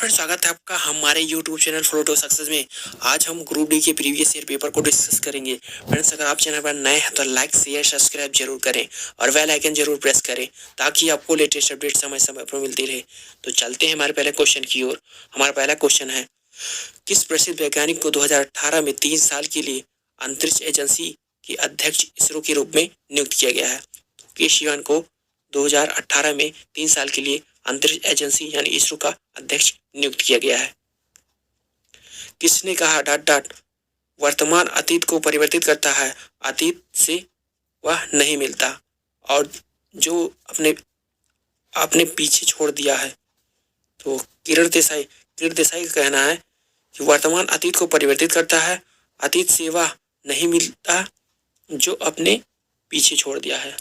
Friends, स्वागत है आपका हमारे YouTube channel flow to success में। आज हम ग्रुप डी के प्रीवियस ईयर पेपर को डिस्कस करेंगे। फ्रेंड्स, अगर आप चैनल पर नए हैं तो लाइक शेयर सब्सक्राइब जरूर करें और बेल आइकन जरूर प्रेस करें ताकि आपको लेटेस्ट अपडेट समय समय पर मिलती रहे। तो चलते हैं हमारे पहले क्वेश्चन की ओर। हमारा पहला क्वेश्चन है, किस प्रसिद्ध वैज्ञानिक को 2018 में 3 साल के लिए अंतरिक्ष एजेंसी के अध्यक्ष इसरो के रूप में नियुक्त किया गया है? के शिवन को 2018 में 3 साल के लिए अंतरिक्ष एजेंसी यानी इसरो का अध्यक्ष नियुक्त किया गया है। किसने कहा डॉट डॉट वर्तमान अतीत को परिवर्तित करता है, अतीत से वह नहीं मिलता, और जो अपने पीछे छोड़ दिया है। तो किरण देसाई का कहना है कि वर्तमान अतीत को परिवर्तित करता है, अतीत से वह नहीं मिलता, जो अपने पीछे छोड़ दिया है।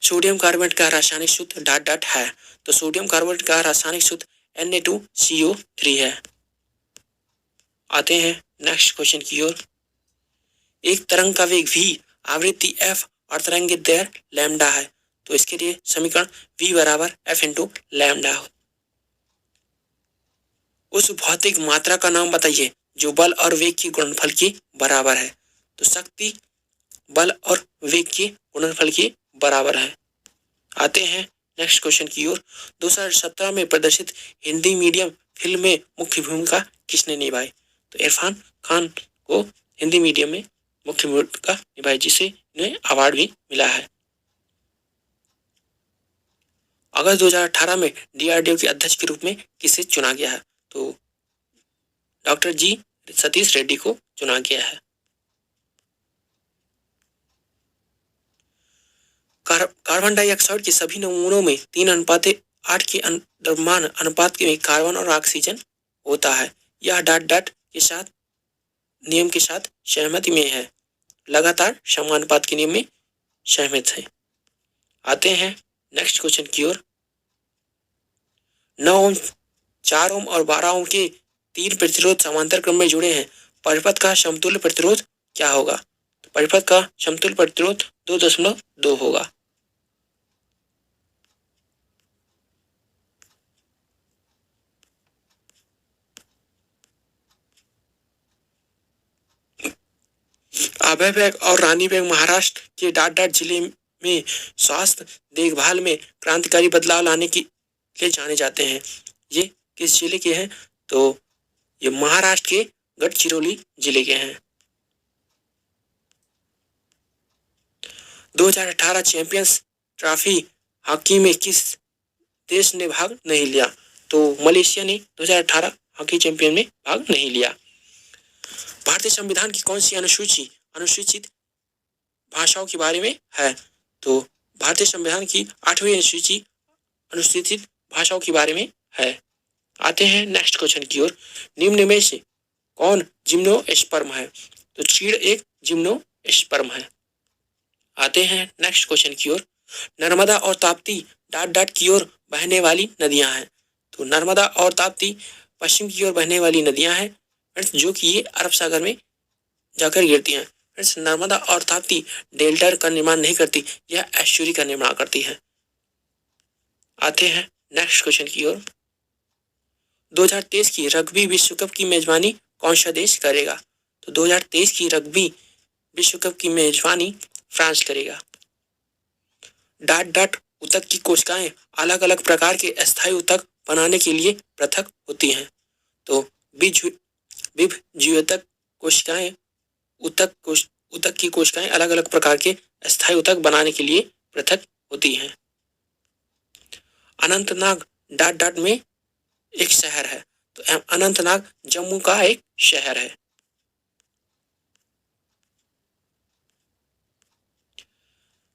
सोडियम कार्बोनेट का रासायनिक सूत्र डॉट डॉट है। तो सोडियम कार्बोनेट का रासायनिक सूत्र Na2CO3 है। आते हैं नेक्स्ट क्वेश्चन की ओर। एक तरंग का वेग v, आवृत्ति f और तरंग दैर्घ्य लैम्डा है। तो इसके लिए समीकरण v बराबर f इंटू लैम्डा हो। उस भौतिक मात्रा का नाम बताइए जो बल और वेग के गुणनफल के बराबर है। तो शक्ति बल और वेग के गुणनफल के बराबर है। आते हैं नेक्स्ट क्वेश्चन की ओर। 2017 में प्रदर्शित हिंदी मीडियम फिल्म में मुख्य भूमिका किसने निभाई? तो इरफान खान को हिंदी मीडियम में मुख्य भूमिका निभाई, जिसे इन्हें अवार्ड भी मिला है। अगस्त 2018 में DRDO के अध्यक्ष के रूप में किसे चुना गया है? तो डॉक्टर जी सतीश रेड्डी को चुना गया है। कार्बन डाइऑक्साइड के सभी नमूनों में 3:8 के द्रव्यमान अनुपात में कार्बन और ऑक्सीजन होता है। यह डॉट डॉट के साथ नियम के साथ सहमति में है, लगातार समानुपात के नियम में सहमत है। आते हैं नेक्स्ट क्वेश्चन की ओर। 9 ओम, 4 ओम और 12 ओम के 3 प्रतिरोध समांतर क्रम में जुड़े हैं। परिपथ का समतुल्य प्रतिरोध क्या होगा? तो परिपथ का समतुल्य प्रतिरोध 2.2 होगा। अभय बैग और रानी बैग महाराष्ट्र के डॉट डॉट जिले में स्वास्थ्य देखभाल में क्रांतिकारी बदलाव लाने के लिए जाने जाते हैं। ये किस जिले के हैं? तो ये महाराष्ट्र के गढ़चिरौली जिले के हैं। 2018 चैंपियंस ट्रॉफी हॉकी में किस देश ने भाग नहीं लिया? तो मलेशिया ने 2018 हॉकी चैंपियन में भाग नहीं लिया। भारतीय संविधान की कौन सी अनुसूची अनुसूचित भाषाओं के बारे में है? तो भारतीय संविधान की 8वीं अनुसूची अनुसूचित भाषाओं के बारे में है। आते हैं नेक्स्ट क्वेश्चन की ओर। निम्न में से कौन जिम्नोस्पर्म है? तो चीड़ एक जिम्नोस्पर्म है। आते हैं नेक्स्ट क्वेश्चन की ओर। नर्मदा और ताप्ती डॉट डॉट की ओर बहने वाली नदियां हैं। तो नर्मदा और ताप्ती पश्चिम की ओर बहने वाली नदियां हैं, जो कि ये अरब सागर में जाकर गिरती हैं। फ्रेंड्स, नर्मदा और ताप्ती डेल्टा का निर्माण नहीं करती, यह एस्चुरी का निर्माण करती है। आते हैं नेक्स्ट क्वेश्चन की ओर। 2023 की रग्बी विश्व कप की मेजबानी कौन सा देश करेगा? तो 2023 की रग्बी विश्व कप की मेजबानी फ्रांस करेगा। डॉट डॉट ऊतक की कोशिकाएं अलग अलग प्रकार के अस्थायी ऊतक बनाने के लिए पृथक होती हैं। तो विभज्योतक कोशिकाएं ऊतक की कोशिकाएं अलग अलग प्रकार के अस्थायी ऊतक बनाने के लिए पृथक होती हैं। अनंतनाग डॉट डॉट में एक शहर है। तो अनंतनाग जम्मू का एक शहर है।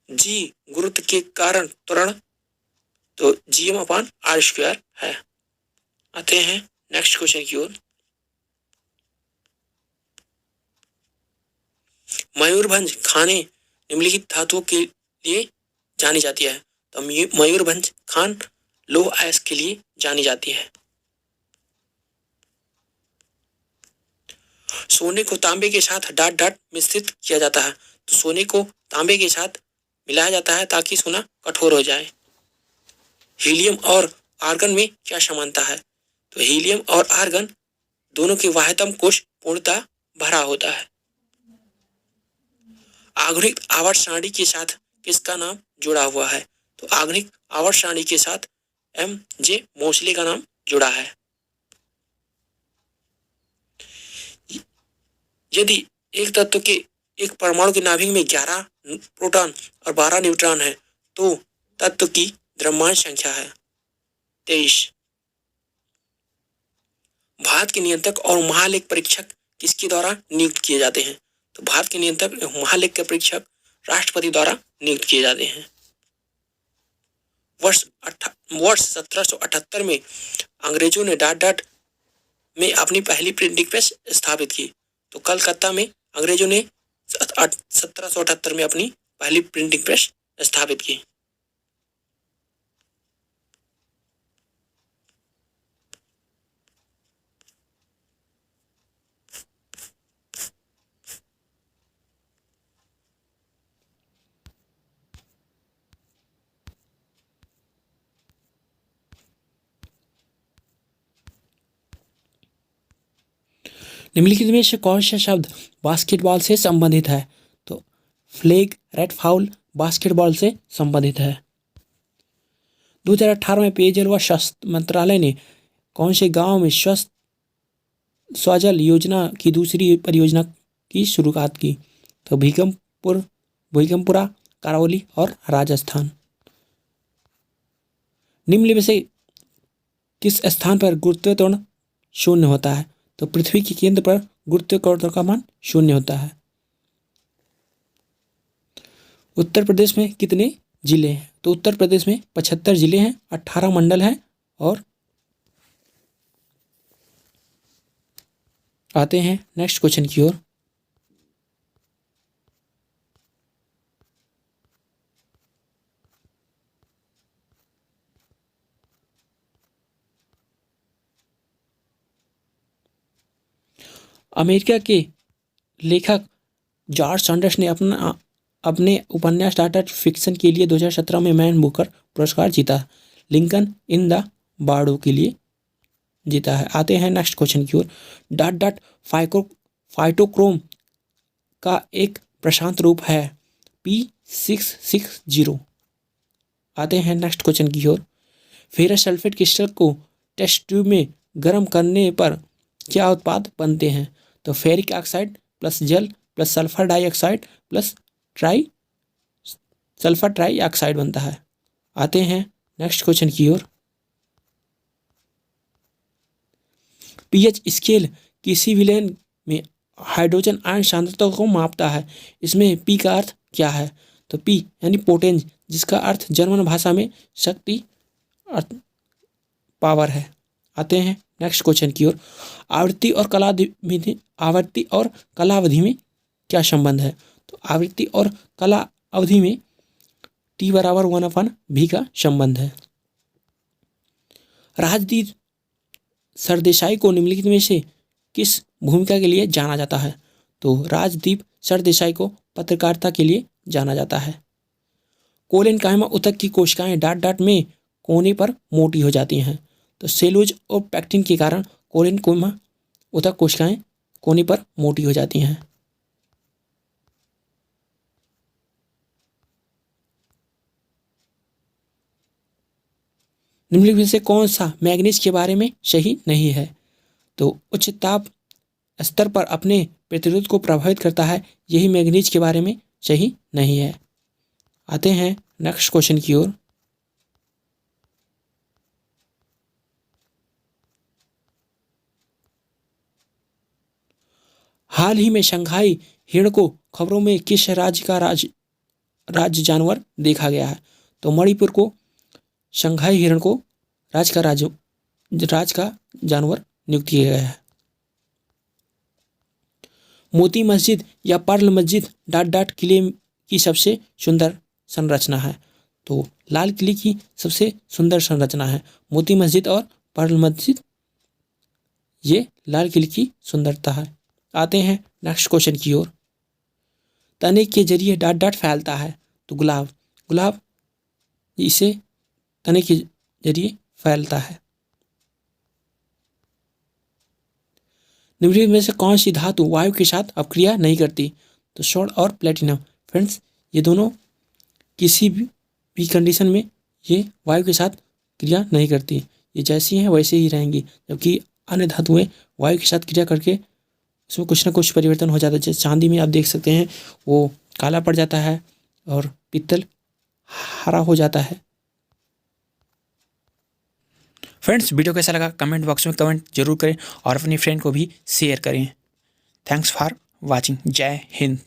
जी गुरुत्व के कारण त्वरण तो Gm/r² है। आते हैं नेक्स्ट क्वेश्चन की ओर। मयूरभंज खाने निम्नलिखित धातुओं के लिए जानी जाती है। तो मयूरभंज खान लौह अयस्क के लिए जानी जाती है। सोने को तांबे के साथ डॉट डॉट मिश्रित किया जाता है। तो सोने को तांबे के साथ मिलाया जाता है ताकि सोना कठोर हो जाए। हीलियम और आर्गन में क्या समानता है? तो हीलियम और आर्गन दोनों के वाह्यतम कोश पूर्णतः भरा होता है। आधुनिक आवर्त सारणी के साथ किसका नाम जुड़ा हुआ है? तो आधुनिक आवर्त सारणी के साथ एम जे मोसले का नाम जुड़ा है। यदि एक तत्व के एक परमाणु के नाभिक में 11 प्रोटॉन और 12 न्यूट्रॉन है तो तत्व की द्रव्यमान संख्या है 23। भारत के नियंत्रक और महालेख परीक्षक किसके द्वारा नियुक्त किए जाते हैं? तो भारत के नियंत्रक एवं महालेख के परीक्षक राष्ट्रपति द्वारा नियुक्त किए जाते हैं। वर्ष 1778 में अंग्रेजों ने डाट डाट में अपनी पहली प्रिंटिंग प्रेस स्थापित की। तो कलकत्ता में अंग्रेजों ने 1778 में अपनी पहली प्रिंटिंग प्रेस स्थापित की। निम्नलिखित में से कौन सा शब्द बास्केटबॉल से संबंधित है? तो फ्लैग, रेड फाउल बास्केटबॉल से संबंधित है। 2018 में पेयजल व स्वास्थ्य मंत्रालय ने कौन से गांव में स्वजल योजना की दूसरी परियोजना की शुरुआत की? तो भूकंपुरा, करौली और राजस्थान। निम्न में से किस स्थान पर गुरुत्वाकर्षण शून्य होता है? तो पृथ्वी के केंद्र पर गुरुत्वाकर्षण का मान शून्य होता है। उत्तर प्रदेश में कितने जिले हैं? तो उत्तर प्रदेश में 75 जिले हैं, 18 मंडल हैं और आते हैं नेक्स्ट क्वेश्चन की ओर। अमेरिका के लेखक जॉर्ज सैंडर्स ने अपने उपन्यास डाटा फिक्शन के लिए 2017 में मैन बुकर पुरस्कार जीता। लिंकन इन द बार्डो के लिए जीता है। आते हैं नेक्स्ट क्वेश्चन की ओर। डाट डाट फाइटोक्रोम का एक प्रशांत रूप है P660। आते हैं नेक्स्ट क्वेश्चन की ओर। फेरस सल्फेट क्रिस्टल को टेस्ट ट्यूब में गर्म करने पर क्या उत्पाद बनते हैं? तो फेरिक ऑक्साइड प्लस जल plus sulphur dioxide plus sulphur try oxide बनता है। आते हैं नेक्स्ट क्वेश्चन की ओर। पीएच स्केल किसी विलयन में हाइड्रोजन आयन सांद्रता को मापता है। इसमें पी का अर्थ क्या है? तो पी यानी पोटेंज, जिसका अर्थ जर्मन भाषा में शक्ति अर्थ पावर है। आते हैं नेक्स्ट क्वेश्चन की ओर। आवृत्ति और कला अवधि में क्या संबंध है? तो आवृत्ति और कला अवधि में T बराबर 1/v का संबंध है। राजदीप सरदेसाई को निम्नलिखित में से किस भूमिका के लिए जाना जाता है? तो राजदीप सरदेसाई को पत्रकारिता के लिए जाना जाता है। कोलेन कायमा ऊतक की कोशिकाएं डाट डाट में कोने पर मोटी हो जाती हैं। तो सेलुलोज और पैक्टिन के कारण कोलेन कायमा ऊतक कोशिकाएं कोने पर मोटी हो जाती हैं। निम्नलिखित में से कौन सा मैग्नीज के बारे में सही नहीं है? तो उच्च ताप स्तर पर अपने प्रतिरोध को प्रभावित करता है, यही मैग्नीज के बारे में सही नहीं है। आते हैं नेक्स्ट क्वेश्चन की ओर। हाल ही में शंघाई हिरण को खबरों में किस राज्य का राज्य जानवर देखा गया है? तो मणिपुर को शंघाई हिरण को राज का जानवर नियुक्त किया गया है। मोती मस्जिद या पर्ल मस्जिद डाट डाट किले की सबसे सुंदर संरचना है। तो लाल किले की सबसे सुंदर संरचना है मोती मस्जिद और पर्ल मस्जिद, ये लाल किले की सुंदरता है। आते हैं नेक्स्ट क्वेश्चन की ओर। तने के जरिए डाट डाट फैलता है। तो गुलाब इसे तने के जरिए फैलता है। निम्नलिखित में से कौन सी धातु वायु के साथ अपक्रिया नहीं करती? तो स्वर्ण और प्लेटिनम। फ्रेंड्स, ये दोनों किसी भी कंडीशन में ये वायु के साथ क्रिया नहीं करती, ये जैसी हैं वैसे ही रहेंगी, जबकि अन्य धातुएं वायु के साथ क्रिया करके उसमें कुछ ना कुछ परिवर्तन हो जाता है। जैसे चांदी में आप देख सकते हैं वो काला पड़ जाता है और पीतल हरा हो जाता है। फ्रेंड्स, वीडियो कैसा लगा कमेंट बॉक्स में कमेंट जरूर करें और अपनी फ्रेंड को भी शेयर करें। Thanks for watching. जय हिंद।